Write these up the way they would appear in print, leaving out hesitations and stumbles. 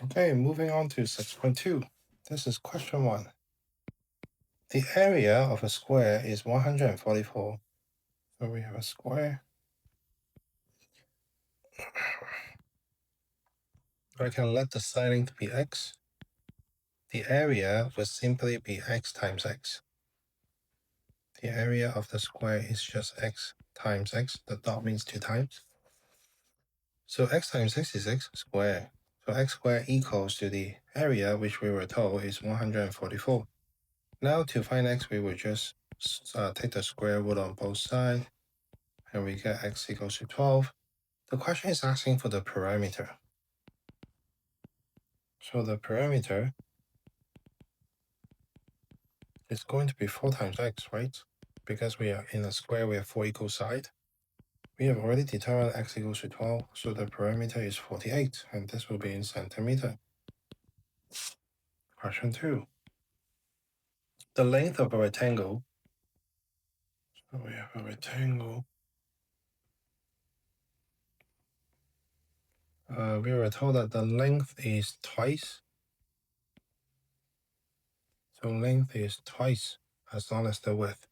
Okay, moving on to 6.2. This is question 1. The area of a square is 144. So we have a square. I can let the side length be x. The area will simply be x times x. The area of the square is just x times x. The dot means 2 times. So x times x is x squared. So x squared equals to the area, which we were told is 144. Now to find x, we will just take the square root on both sides, and we get x equals to 12. The question is asking for the parameter. So the parameter is going to be 4 times x, right? Because we are in a square, we have 4 equal sides. We have already determined x equals to 12, so the parameter is 48, and this will be in centimeter. Question 2. The length of a rectangle. So we have a rectangle. We were told that the length is twice. So length is twice as long as the width.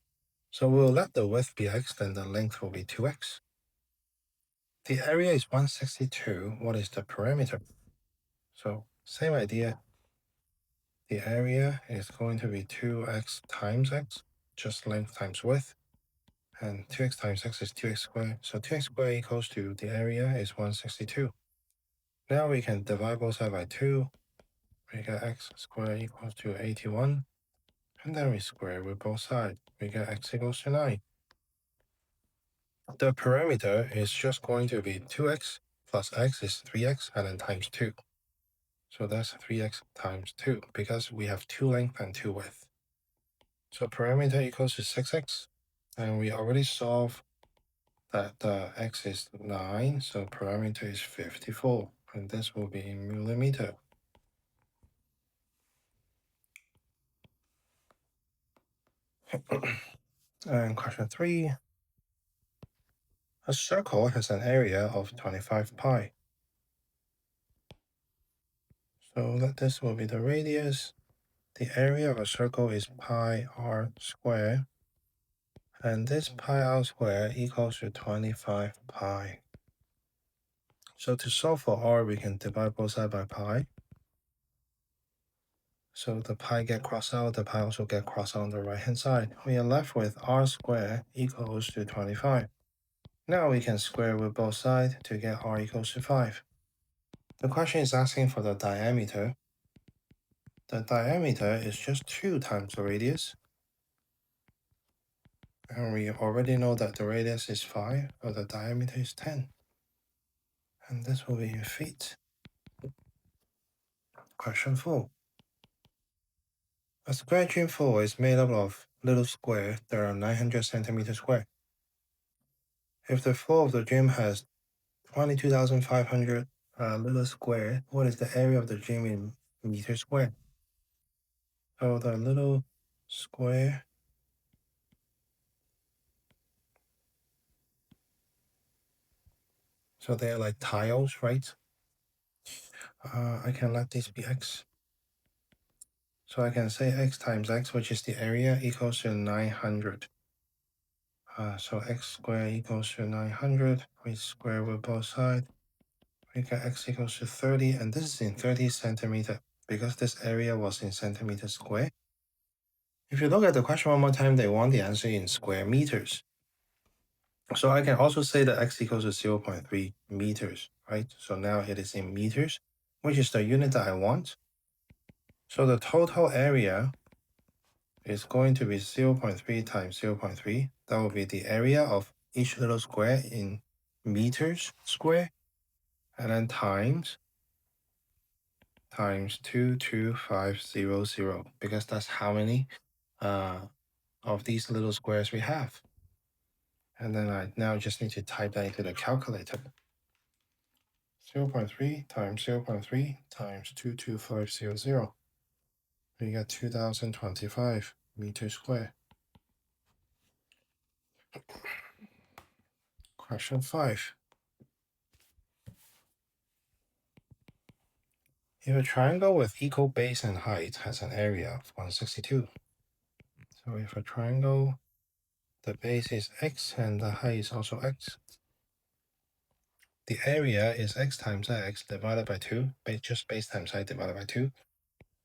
So we'll let the width be x, then the length will be 2x. The area is 162. What is the parameter? So same idea. The area is going to be 2x times x, just length times width. And 2x times x is 2x squared. So 2x squared equals to the area is 162. Now we can divide both sides by 2. We get x squared equals to 81. And then we square with both sides. We get x equals to 9. The parameter is just going to be 2x plus x is 3x and then times 2. So that's 3x times 2 because we have 2 length and 2 width. So parameter equals to 6x. And we already solved that x is 9, so parameter is 54. And this will be in millimeter. And question 3. A circle has an area of 25 pi. So this will be the radius. The area of a circle is pi r squared. And this pi r squared equals to 25 pi. So to solve for r, we can divide both sides by pi. So the pi get crossed out, the pi also get crossed out on the right hand side. We are left with r squared equals to 25. Now we can square with both sides to get r equals to 5. The question is asking for the diameter. The diameter is just 2 times the radius. And we already know that the radius is 5, so the diameter is 10. And this will be in feet. Question 4. A square gym floor is made up of little squares that are 900 centimeters square. If the floor of the gym has 22,500 little square, what is the area of the gym in meters square? So the little square, so they're like tiles, right? I can let this be x. So I can say x times x, which is the area, equals to 900. So x squared equals to 900. We square with both sides. We get x equals to 30, and this is in 30 centimeter because this area was in centimeters square. If you look at the question one more time, they want the answer in square meters. So I can also say that x equals to 0.3 meters, right? So now it is in meters, which is the unit that I want. So the total area is going to be 0.3 times 0.3. That will be the area of each little square in meters square, and then times 22500, because that's how many of these little squares we have. And then I now just need to type that into the calculator. 0.3 times 0.3 times 22500. We get 2025 meters square. Question 5. If a triangle with equal base and height has an area of 162, so if a triangle, the base is x and the height is also x, the area is x times x divided by 2, just base times height divided by 2,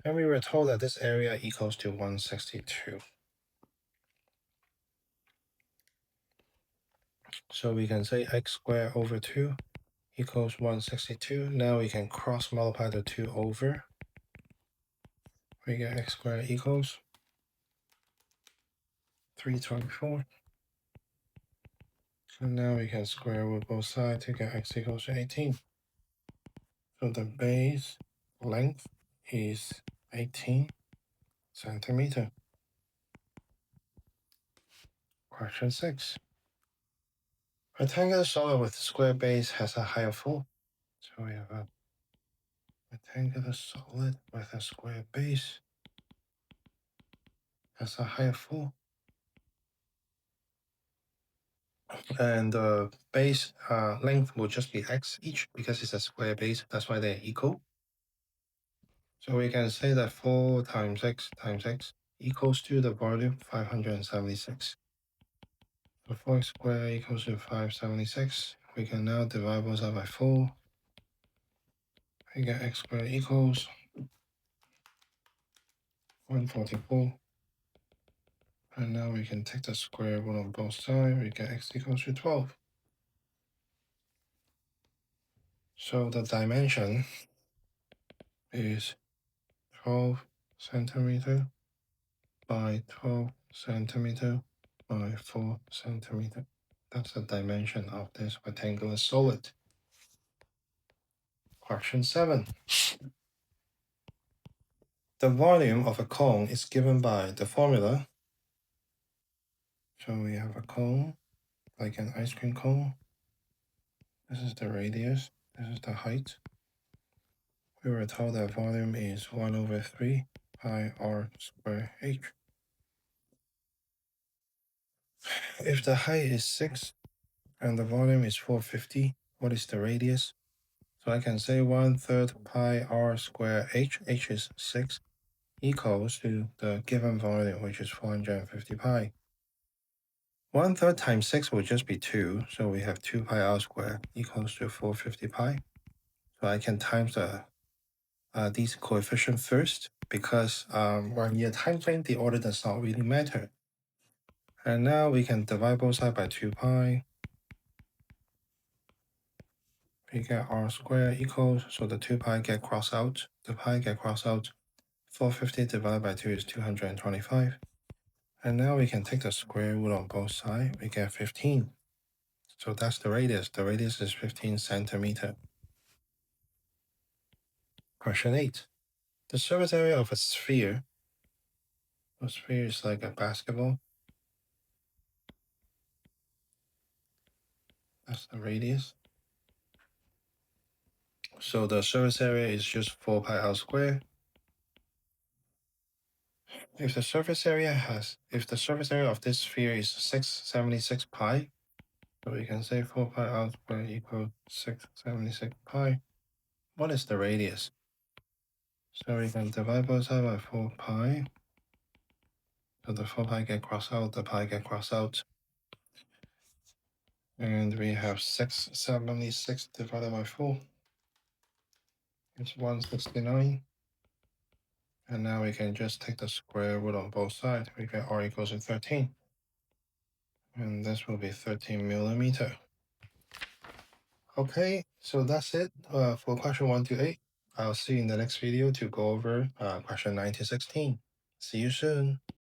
and we were told that this area equals to 162. So we can say x squared over 2 equals 162. Now we can cross multiply the 2 over. We get x squared equals 324. So now we can square root both sides to get x equals to 18. So the base length is 18 centimeter. Question 6. Rectangular solid with square base has a height of 4. So we have a rectangular solid with a square base has a height of 4. And the base length will just be x each because it's a square base. That's why they're equal. So we can say that 4 times x equals to the volume 576. So 4x squared equals to 576. We can now divide both sides by 4. We get x squared equals 144. And now we can take the square root on both sides. We get x equals to 12. So the dimension is 12 centimeter by 12 centimeter by 4 centimeter. That's the dimension of this rectangular solid. Question 7. The volume of a cone is given by the formula. So we have a cone, like an ice cream cone. This is the radius, this is the height. We were told that volume is 1 over 3 pi r squared h. If the height is 6 and the volume is 450, what is the radius? So I can say 1/3 pi r squared h is 6, equals to the given volume, which is 450 pi. 1/3 times 6 will just be 2, so we have 2 pi r squared equals to 450 pi. So I can times these coefficients first, because when you're timesing, the order does not really matter. And now we can divide both sides by 2 pi. We get r squared equals, so the 2 pi get crossed out, the pi get crossed out. 450 divided by 2 is 225. And now we can take the square root on both sides. We get 15. So that's the radius. The radius is 15 centimeter. Question 8. The surface area of a sphere is like a basketball. That's the radius. So the surface area is just 4 pi r squared. If the surface area of this sphere is 676 pi, so we can say 4 pi r squared equals 676 pi. What is the radius? So we can divide both sides by 4 pi. So the 4 pi get crossed out, the pi get crossed out. And we have 676 divided by 4. It's 169. And now we can just take the square root on both sides. We get r equals to 13. And this will be 13 millimeter. Okay, so that's it for question 1 to 8. I'll see you in the next video to go over question 9 to 16. See you soon.